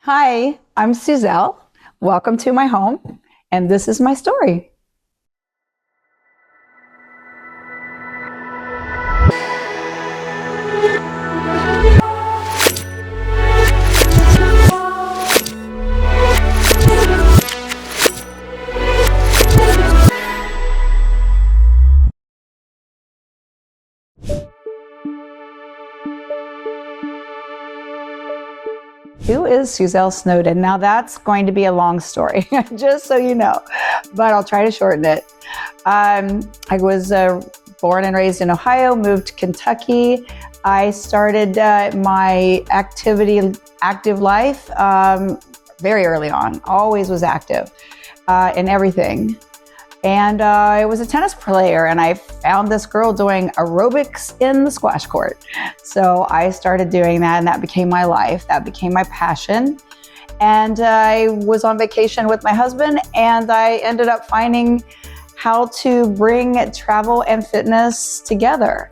Hi, I'm Suzelle. Welcome to my home, and this is my story. Who is Suzanne Snowden? Now that's going to be a long story, just so you know, but I'll try to shorten it. I was born and raised in Ohio, moved to Kentucky. I started my active life very early on, always was active in everything. And I was a tennis player, and I found this girl doing aerobics in the squash court. So I started doing that, and that became my life. That became my passion. And I was on vacation with my husband, and I ended up finding how to bring travel and fitness together.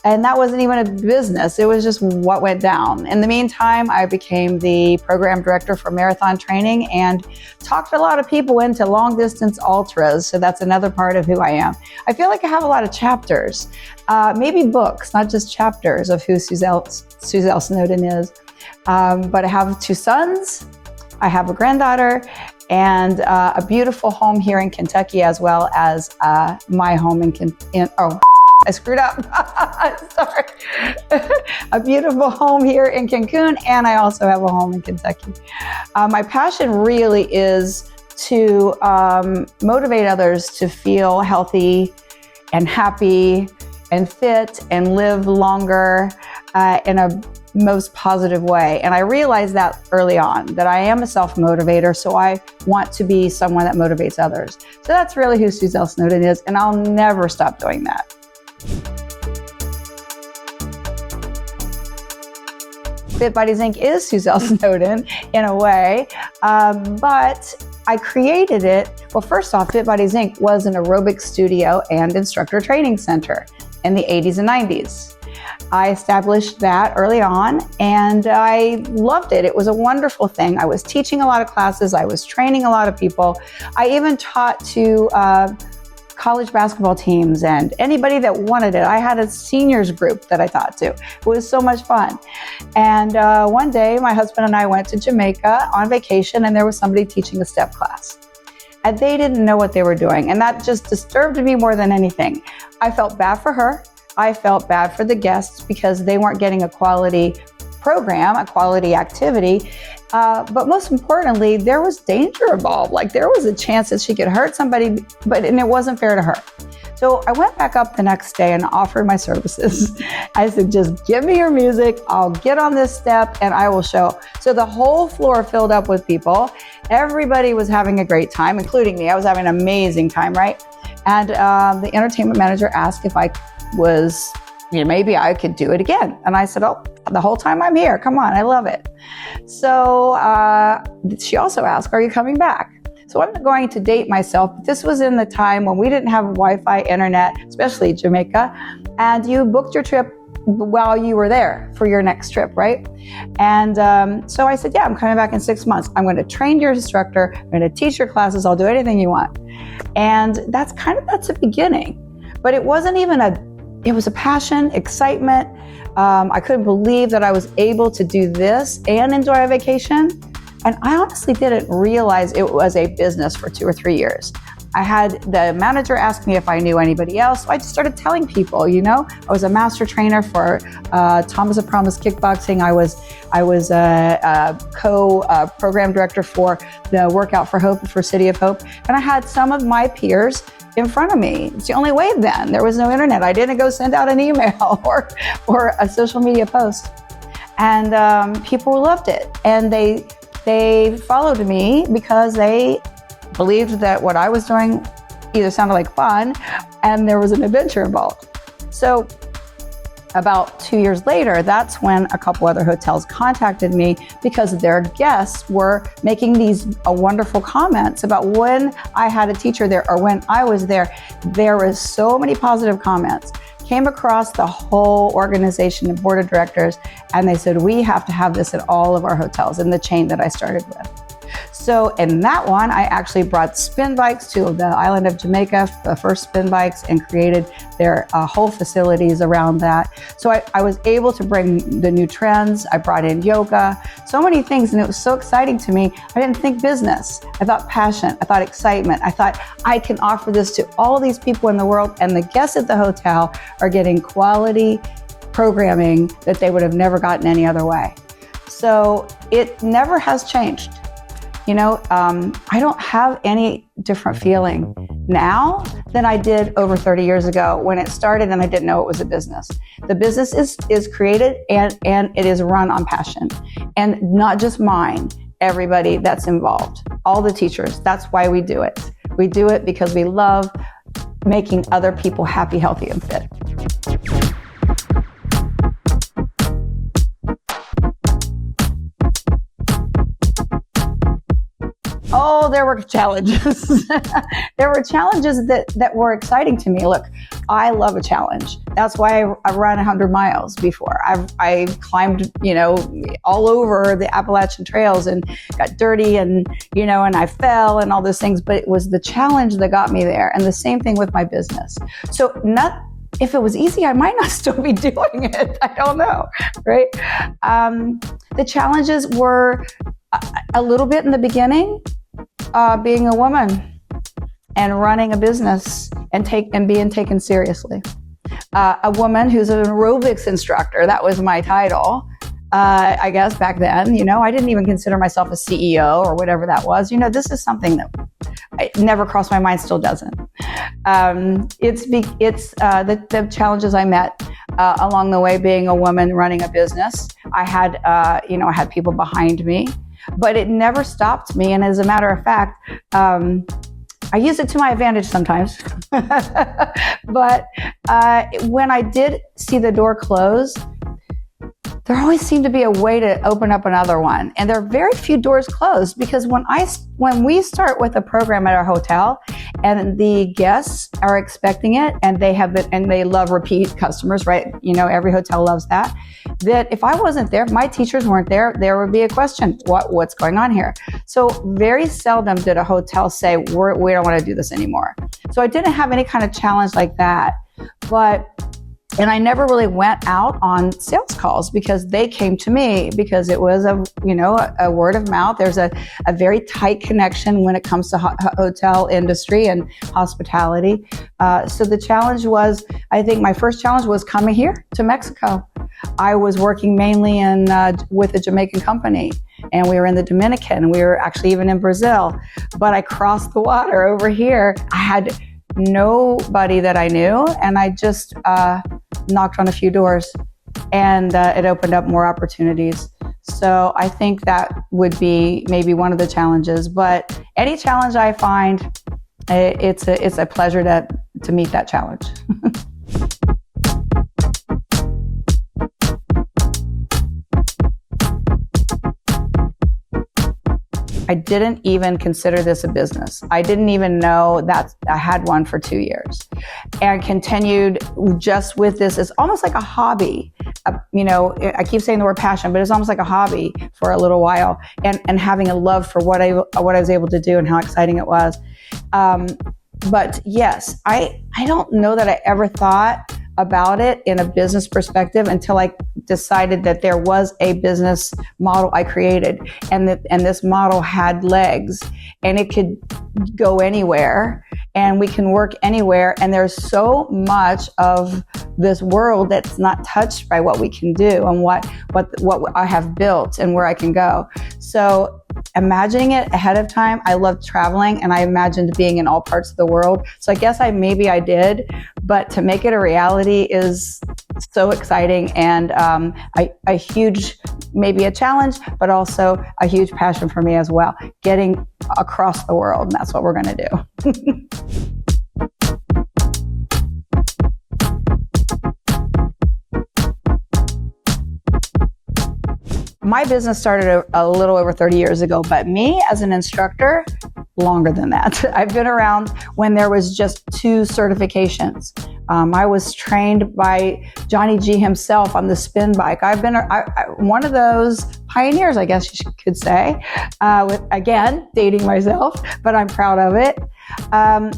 And that wasn't even a business. It was just what went down. In the meantime, I became the program director for marathon training and talked a lot of people into long distance ultras. So that's another part of who I am. I feel like I have a lot of chapters, maybe books, not just chapters of who Suzelle Snowden is. But I have 2 sons, I have a granddaughter, and a beautiful home here in Kentucky, as well as my home I screwed up. Sorry. A beautiful home here in Cancun, and I also have a home in Kentucky. My passion really is to motivate others to feel healthy and happy and fit and live longer in a most positive way. And I realized that early on, that I am a self-motivator, so I want to be someone that motivates others. So that's really who Suzelle Snowden is, and I'll never stop doing that. FitBody Inc. is Suzelle Snowden in a way, but I created it. Well, first off, FitBody Inc. was an aerobic studio and instructor training center in the 80s and 90s. I established that early on, and I loved it. It was a wonderful thing. I was teaching a lot of classes. I was training a lot of people. I even taught to college basketball teams and anybody that wanted it. I had a seniors group that I taught to. It was so much fun. And one day, my husband and I went to Jamaica on vacation, and there was somebody teaching a step class. And they didn't know what they were doing. And that just disturbed me more than anything. I felt bad for her. I felt bad for the guests because they weren't getting a quality program, a quality activity. But most importantly, there was danger involved. Like, there was a chance that she could hurt somebody, and it wasn't fair to her. So I went back up the next day and offered my services. I said, just give me your music. I'll get on this step and I will show. So the whole floor filled up with people. Everybody was having a great time, including me. I was having an amazing time, right? And the entertainment manager asked if I was, maybe I could do it again. And I said, oh, the whole time I'm here, come on, I love it. So she also asked, are you coming back? So I'm not going to date myself, but this was in the time when we didn't have Wi-Fi internet, especially Jamaica, and you booked your trip while you were there for your next trip, right? And so I said, yeah, I'm coming back in 6 months. I'm going to train your instructor. I'm going to teach your classes. I'll do anything you want. And that's the beginning. But it wasn't even it was a passion, excitement. I couldn't believe that I was able to do this and enjoy a vacation. And I honestly didn't realize it was a business for 2 or 3 years. I had the manager ask me if I knew anybody else. So I just started telling people, I was a master trainer for Thomas of Promise Kickboxing. I was a co-program director for the Workout for Hope for City of Hope. And I had some of my peers in front of me. It's the only way then. There was no internet. I didn't go send out an email or a social media post. And people loved it. And they followed me because they believed that what I was doing either sounded like fun and there was an adventure involved. So about 2 years later, that's when a couple other hotels contacted me because their guests were making these wonderful comments about when I had a teacher there or when I was there. There was so many positive comments came across the whole organization and board of directors, and they said, we have to have this at all of our hotels in the chain that I started with. So in that one, I actually brought spin bikes to the island of Jamaica, the first spin bikes, and created their whole facilities around that. So I was able to bring the new trends. I brought in yoga, so many things, and it was so exciting to me. I didn't think business. I thought passion. I thought excitement. I thought I can offer this to all these people in the world, and the guests at the hotel are getting quality programming that they would have never gotten any other way. So it never has changed. You know, I don't have any different feeling now than I did over 30 years ago when it started and I didn't know it was a business. The business is created and it is run on passion, and not just mine, everybody that's involved, all the teachers. That's why we do it. We do it because we love making other people happy, healthy, and fit. Oh, there were challenges. There were challenges that were exciting to me. Look, I love a challenge. That's why I ran 100 miles before. I climbed, all over the Appalachian trails and got dirty and I fell and all those things. But it was the challenge that got me there. And the same thing with my business. So if it was easy, I might not still be doing it. I don't know, right? The challenges were a little bit in the beginning. Being a woman and running a business and being taken seriously. A woman who's an aerobics instructor, that was my title, I guess back then. I didn't even consider myself a CEO or whatever that was. This is something that never crossed my mind, still doesn't. It's the challenges I met along the way being a woman running a business. I had people behind me. But it never stopped me. And as a matter of fact, I use it to my advantage sometimes. But when I did see the door close, there always seemed to be a way to open up another one. And there are very few doors closed, because when we start with a program at our hotel and the guests are expecting it and they love repeat customers, right? Every hotel loves that if I wasn't there, my teachers weren't there would be a question, what's going on here? So very seldom did a hotel say, we don't want to do this anymore. So I didn't have any kind of challenge like that. And I never really went out on sales calls because they came to me, because it was a word of mouth. There's a very tight connection when it comes to hotel industry and hospitality. So the challenge was, I think my first challenge was coming here to Mexico. I was working mainly with a Jamaican company, and we were in the Dominican. We were actually even in Brazil, but I crossed the water over here. I had nobody that I knew, and I just knocked on a few doors, and it opened up more opportunities. So I think that would be maybe one of the challenges. But any challenge I find, it's a pleasure to meet that challenge. I didn't even consider this a business. I didn't even know that I had one for 2 years, and continued just with this. It's almost like a hobby. I keep saying the word passion, but it's almost like a hobby for a little while, and having a love for what I was able to do and how exciting it was. But yes, I don't know that I ever thought about it in a business perspective until I decided that there was a business model I created, and this model had legs, and it could go anywhere, and we can work anywhere. And there's so much of this world that's not touched by what we can do and what I have built and where I can go. So imagining it ahead of time, I love traveling, and I imagined being in all parts of the world. So I guess maybe I did, but to make it a reality is so exciting, and a huge, maybe a challenge, but also a huge passion for me as well, getting across the world. And that's what we're going to do. My business started a little over 30 years ago, but me as an instructor, longer than that. I've been around when there was just 2 certifications. I was trained by Johnny G himself on the spin bike. I've been one of those pioneers, I guess you could say, with, again, dating myself, but I'm proud of it.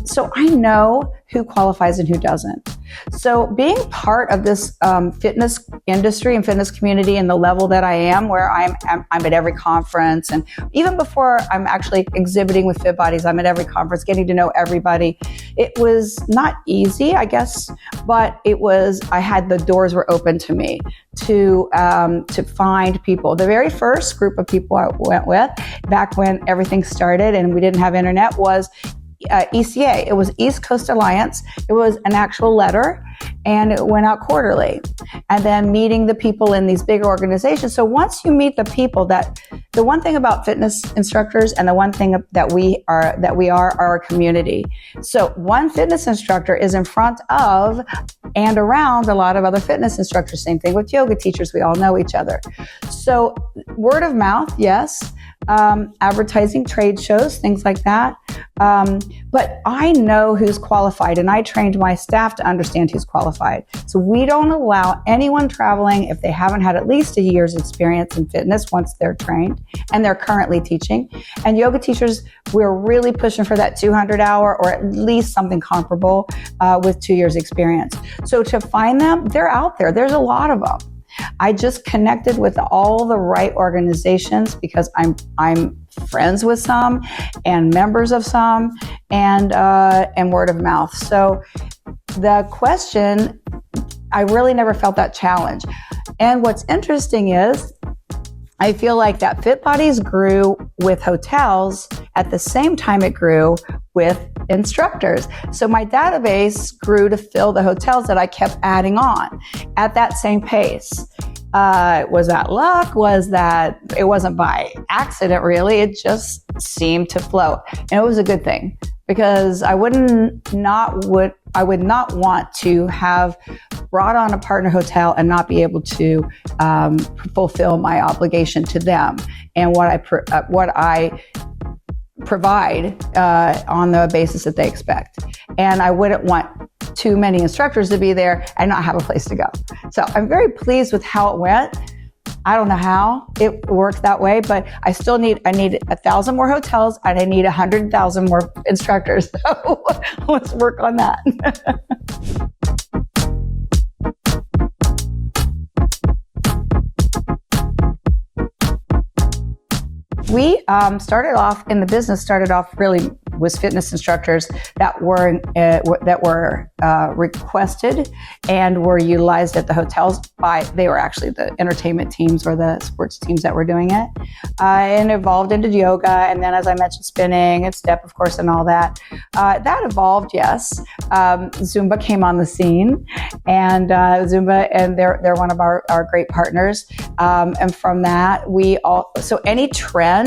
So I know who qualifies and who doesn't. So being part of this fitness industry and fitness community and the level that I am, where I'm at every conference, and even before I'm actually exhibiting with FitBodies, I'm at every conference, getting to know everybody. It was not easy, I guess, but the doors were open to me to find people. The very first group of people I went with, back when everything started and we didn't have internet, was ECA. It was East Coast Alliance. It was an actual letter, and it went out quarterly. And then meeting the people in these big organizations. So once you meet the people, the one thing about fitness instructors, and the one thing that we are a community. So one fitness instructor is in front of and around a lot of other fitness instructors. Same thing with yoga teachers. We all know each other. So word of mouth, yes. Advertising, trade shows, things like that. But I know who's qualified, and I trained my staff to understand who's qualified. So we don't allow anyone traveling if they haven't had at least a year's experience in fitness once they're trained and they're currently teaching. And yoga teachers, we're really pushing for that 200-hour or at least something comparable with 2 years experience. So to find them, they're out there. There's a lot of them. I just connected with all the right organizations because I'm friends with some and members of some, and word of mouth. So the question, I really never felt that challenge. And what's interesting is I feel like that FitBodies grew with hotels at the same time it grew with instructors. So my database grew to fill the hotels that I kept adding on at that same pace. Was that luck? It wasn't by accident, really. It just seemed to flow. And it was a good thing, because I would not want to have brought on a partner hotel and not be able to fulfill my obligation to them and what I provide on the basis that they expect. And I wouldn't want too many instructors to be there and not have a place to go. So I'm very pleased with how it went. I don't know how it worked that way, but I need 1,000 more hotels and I need 100,000 more instructors. So let's work on that. We started off really was fitness instructors that were requested and were utilized at the hotels they were actually the entertainment teams or the sports teams that were doing it, and evolved into yoga, and then, as I mentioned, spinning and step, of course, and all that. That evolved, yes. Zumba came on the scene, and Zumba, and they're one of our great partners. And from that, so any trend.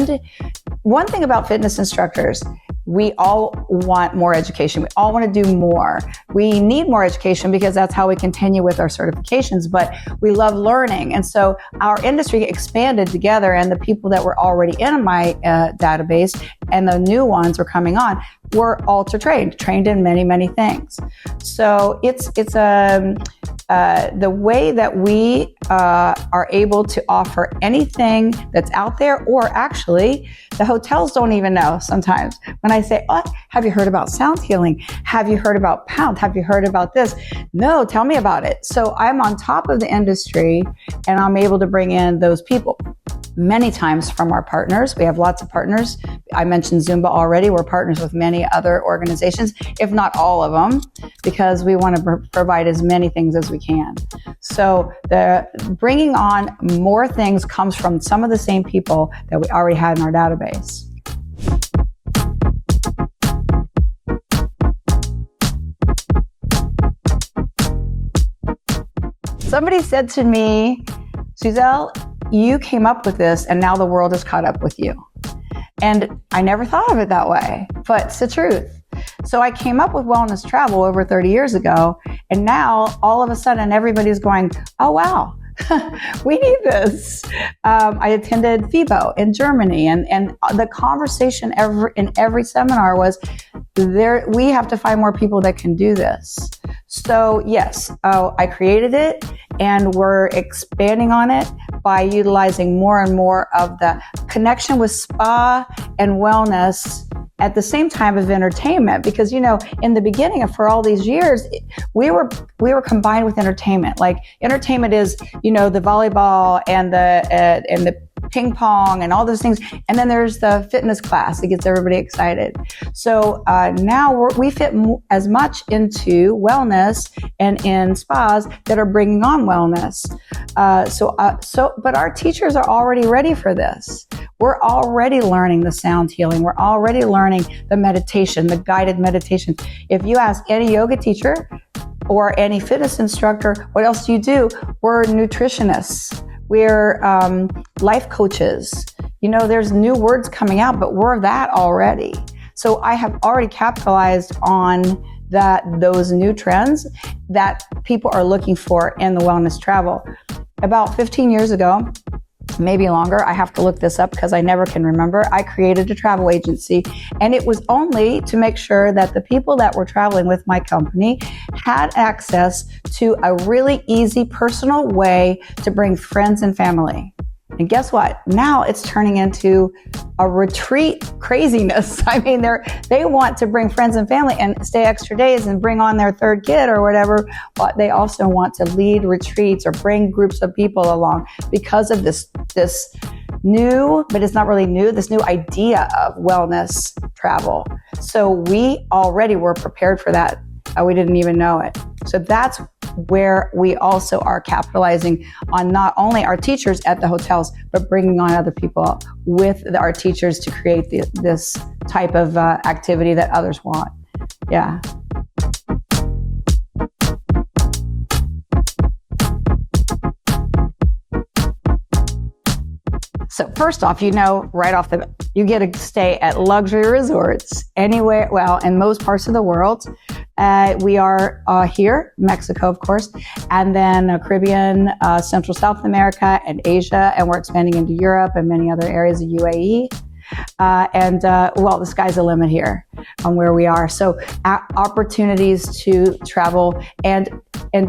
One thing about fitness instructors, we all want more education. We all want to do more. We need more education because that's how we continue with our certifications, but we love learning. And so our industry expanded together, and the people that were already in my database and the new ones were coming on were ultra trained in many, many things. So it's the way that we are able to offer anything that's out there, or actually the hotels don't even know sometimes. When I say, oh, have you heard about sound healing? Have you heard about Pound? Have you heard about this? No, tell me about it. So I'm on top of the industry, and I'm able to bring in those people. Many times from our partners. We have lots of partners. I mentioned Zumba already. We're partners with many other organizations, if not all of them, because we want to provide as many things as we can. So the bringing on more things comes from some of the same people that we already had in our database. Somebody said to me, Suzelle, you came up with this and now the world has caught up with you. And I never thought of it that way, but it's the truth. So I came up with wellness travel over 30 years ago, and now all of a sudden everybody's going, oh wow, we need this. I attended FIBO in Germany, and the conversation in every seminar was, we have to find more people that can do this. So yes, I created it, and we're expanding on it by utilizing more and more of the connection with spa and wellness at the same time of entertainment. Because, you know, in the beginning for all these years, we were combined with entertainment. Like entertainment is, you know, the volleyball and the ping pong and all those things. And then there's the fitness class that gets everybody excited. So now we fit as much into wellness and in spas that are bringing on wellness. But our teachers are already ready for this. We're already learning the sound healing. We're already learning the meditation, the guided meditation. If you ask any yoga teacher or any fitness instructor, what else do you do? We're nutritionists. We're life coaches. You know, there's new words coming out, but we're that already. So I have already capitalized on those new trends that people are looking for in the wellness travel. About 15 years ago, maybe longer, I have to look this up because I never can remember, I created a travel agency, and it was only to make sure that the people that were traveling with my company had access to a really easy, personal way to bring friends and family. And guess what? Now it's turning into a retreat craziness. I mean, they want to bring friends and family and stay extra days and bring on their third kid or whatever, but they also want to lead retreats or bring groups of people along because of this new, but it's not really new, this new idea of wellness travel. So we already were prepared for that. We didn't even know it. So that's where we also are capitalizing on not only our teachers at the hotels, but bringing on other people with our teachers to create this type of activity that others want. Yeah. So first off, you know, right off the bat, you get to stay at luxury resorts anywhere, well, in most parts of the world. We are here, Mexico, of course, and then Caribbean, Central South America, and Asia, and we're expanding into Europe and many other areas of UAE. Well, the sky's the limit here on where we are. So opportunities to travel and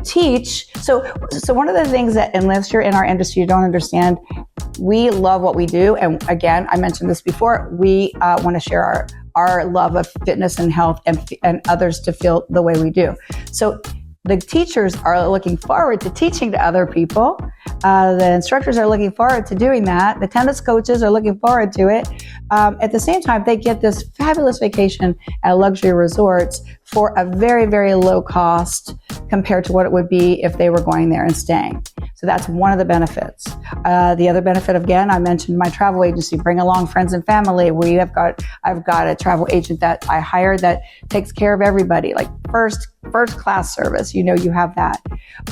teach. So one of the things that unless you're in our industry, you don't understand, we love what we do. And again, I mentioned this before, we want to share our love of fitness and health and others to feel the way we do. So the teachers are looking forward to teaching to other people. The instructors are looking forward to doing that. The tennis coaches are looking forward to it. At the same time, they get this fabulous vacation at luxury resorts for a very, very low cost compared to what it would be if they were going there and staying. So that's one of the benefits. The other benefit, again, I mentioned my travel agency, bring along friends and family. I've got a travel agent that I hired that takes care of everybody, like first class service. You know, you have that.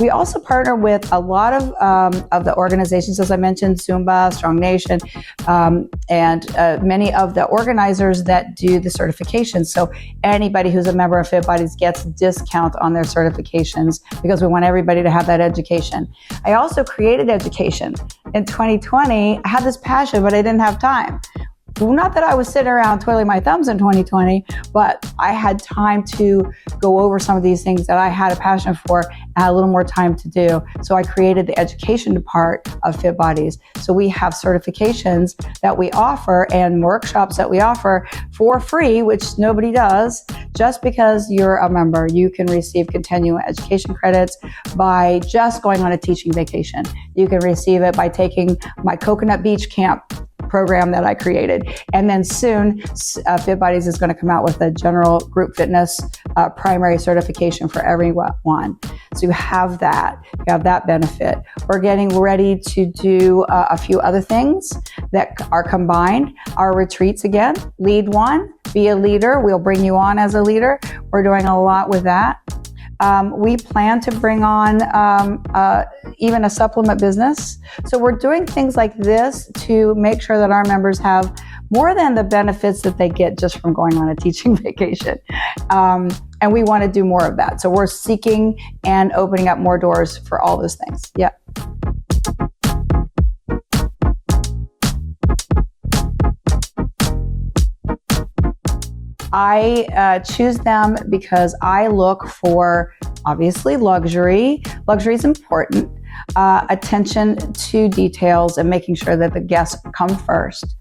We also partner with a lot of the organizations, as I mentioned, Zumba, Strong Nation, and many of the organizers that do the certifications. So anybody who's a member of FitBodies gets a discount on their certifications because we want everybody to have that education. I also created education. In 2020, I had this passion, but I didn't have time. Not that I was sitting around twiddling my thumbs in 2020, but I had time to go over some of these things that I had a passion for and had a little more time to do. So I created the education part of FitBodies. So we have certifications that we offer and workshops that we offer for free, which nobody does. Just because you're a member, you can receive continuing education credits by just going on a teaching vacation. You can receive it by taking my Coconut Beach Camp program that I created. And then soon, FitBodies is going to come out with a general group fitness primary certification for everyone. So you have that benefit. We're getting ready to do a few other things that are combined. Our retreats again, lead one, be a leader. We'll bring you on as a leader. We're doing a lot with that. We plan to bring on even a supplement business. So we're doing things like this to make sure that our members have more than the benefits that they get just from going on a teaching vacation. And we want to do more of that. So we're seeking and opening up more doors for all those things. Yeah. I choose them because I look for, obviously, luxury. Luxury is important. Attention to details and making sure that the guests come first.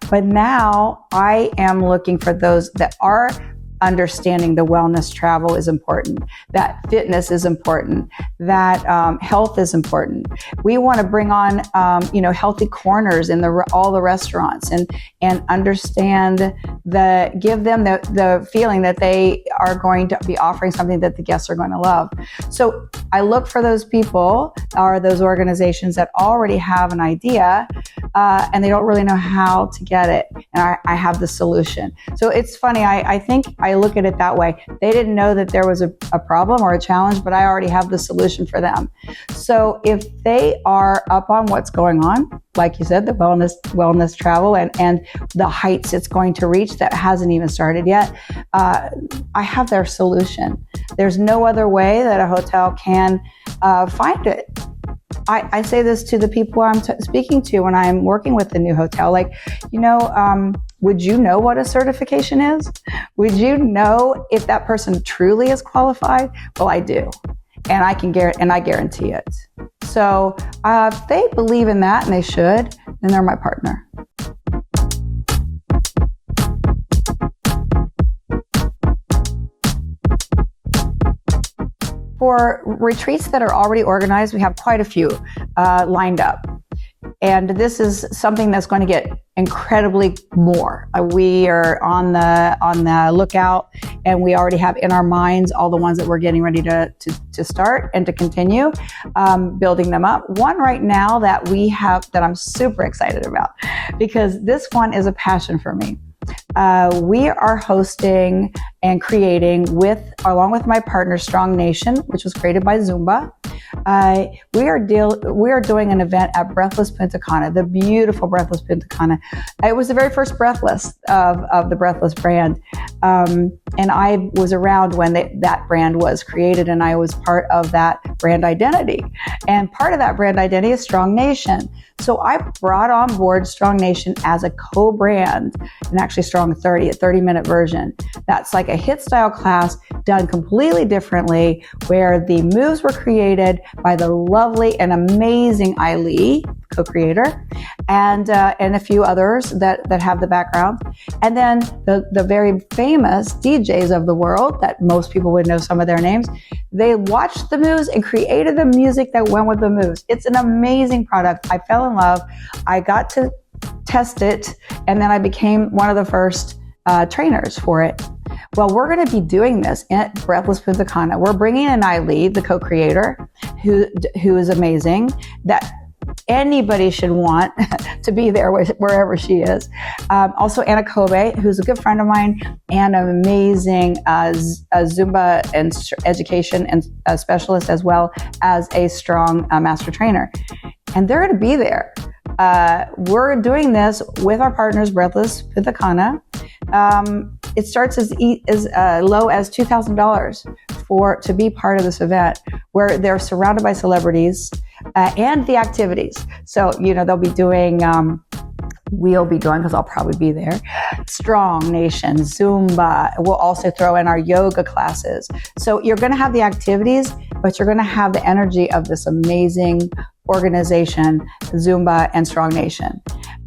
But now I am looking for those that are understanding the wellness travel is important, that fitness is important, that health is important. We want to bring on, healthy corners in all the restaurants and understand give them the feeling that they are going to be offering something that the guests are going to love. So I look for those people or those organizations that already have an idea and they don't really know how to get it. And I have the solution. So it's funny. I think I look at it that way. They didn't know that there was a problem or a challenge, but I already have the solution for them. So if they are up on what's going on, like you said, the wellness travel and the heights it's going to reach that hasn't even started yet, I have their solution. There's no other way that a hotel can find it. I say this to the people I'm speaking to when I'm working with the new hotel, would you know what a certification is? Would you know if that person truly is qualified? Well, I do. And I guarantee it. So if they believe in that, and they should, then they're my partner. For retreats that are already organized, we have quite a few lined up. And this is something that's going to get incredibly more. We are on the lookout, and we already have in our minds all the ones that we're getting ready to start and to continue building them up. One right now that we have that I'm super excited about, because this one is a passion for me. We are hosting and creating along with my partner Strong Nation, which was created by Zumba. We are doing an event at Breathless Punta Cana, the beautiful Breathless Punta Cana. It was the very first Breathless of the Breathless brand. And I was around when that brand was created, and I was part of that brand identity. And part of that brand identity is Strong Nation. So I brought on board Strong Nation as a co-brand, and actually Strong 30, a 30-minute version. That's like a HIIT style class done completely differently, where the moves were created by the lovely and amazing Eileen, co-creator, and a few others that have the background. And then the very famous DJs of the world that most people would know some of their names, they watched the moves and created the music that went with the moves. It's an amazing product. I fell in love. I got to test it, and then I became one of the first trainers for it. Well, we're going to be doing this at Breathless Punta Cana. We're bringing in Eileen, the co-creator, who is amazing, that anybody should want to be there wherever she is. Also, Anna Kobe, who's a good friend of mine and an amazing Zumba and education and specialist, as well as a strong master trainer. And they're going to be there. We're doing this with our partners, Breathless Punta Cana. It starts as low as $2,000 to be part of this event, where they're surrounded by celebrities and the activities. So, they'll be doing, we'll be doing, because I'll probably be there, Strong Nation, Zumba. We'll also throw in our yoga classes. So you're going to have the activities, but you're going to have the energy of this amazing organization, Zumba and Strong Nation.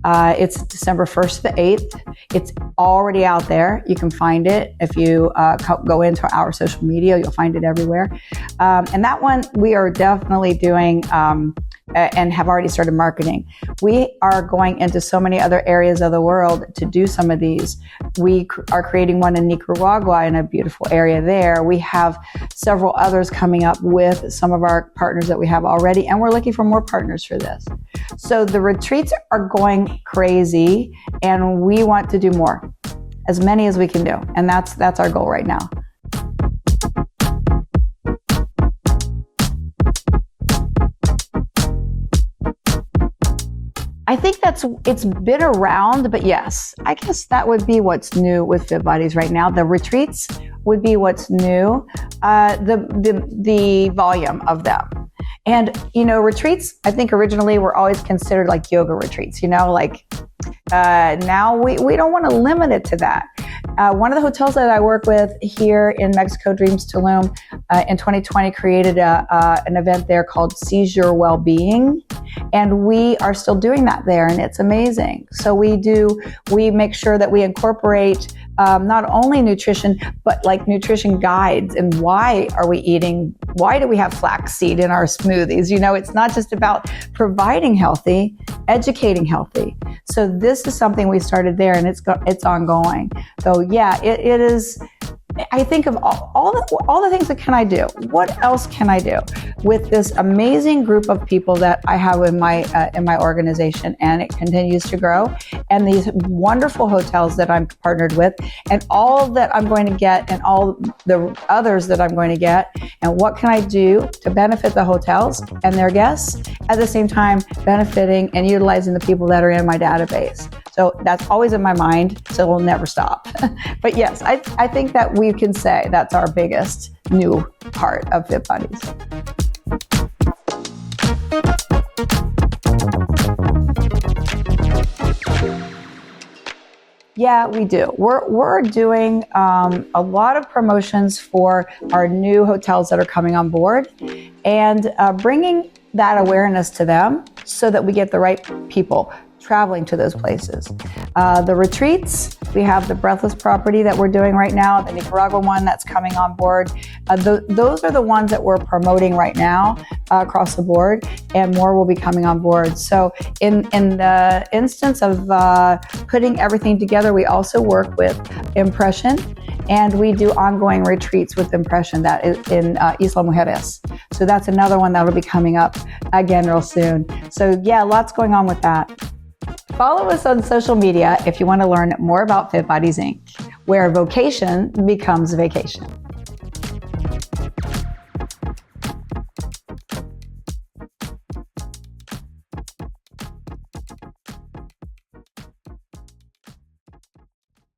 It's December 1st to the 8th. It's already out there. You can find it. If you go into our social media, you'll find it everywhere. And that one we are definitely doing and have already started marketing. We are going into so many other areas of the world to do some of these. We are creating one in Nicaragua, in a beautiful area there. We have several others coming up with some of our partners that we have already, and we're looking for more partners for this. So the retreats are going crazy, and we want to do more, as many as we can do. And that's our goal right now. I think it's been around, but yes, I guess that would be what's new with FitBodies right now. The retreats would be what's new, the volume of them. And, retreats, I think originally were always considered like yoga retreats, now we don't want to limit it to that. One of the hotels that I work with here in Mexico, Dreams Tulum, in 2020 created an event there called Seize Your Wellbeing. And we are still doing that there, and it's amazing. So we make sure that we incorporate not only nutrition, but like nutrition guides and why do we have flaxseed in our smoothies? It's not just about providing healthy, educating healthy. So this is something we started there, and it's ongoing. So yeah, it is. I think of all the things that can I do? What else can I do with this amazing group of people that I have in my organization, and it continues to grow, and these wonderful hotels that I'm partnered with, and all that I'm going to get, and all the others that I'm going to get, and what can I do to benefit the hotels and their guests, at the same time benefiting and utilizing the people that are in my database. So that's always in my mind, so we'll never stop. But yes, I think that we can say that's our biggest new part of Fit Buddies. Yeah, we do. We're doing a lot of promotions for our new hotels that are coming on board, and bringing that awareness to them so that we get the right people traveling to those places. The retreats, we have the Breathless property that we're doing right now, the Nicaragua one that's coming on board. Those are the ones that we're promoting right now across the board, and more will be coming on board. So in the instance of putting everything together, we also work with Impression, and we do ongoing retreats with Impression that is in Isla Mujeres. So that's another one that'll be coming up again real soon. So yeah, lots going on with that. Follow us on social media if you want to learn more about Fit Buddies Inc., where vocation becomes vacation.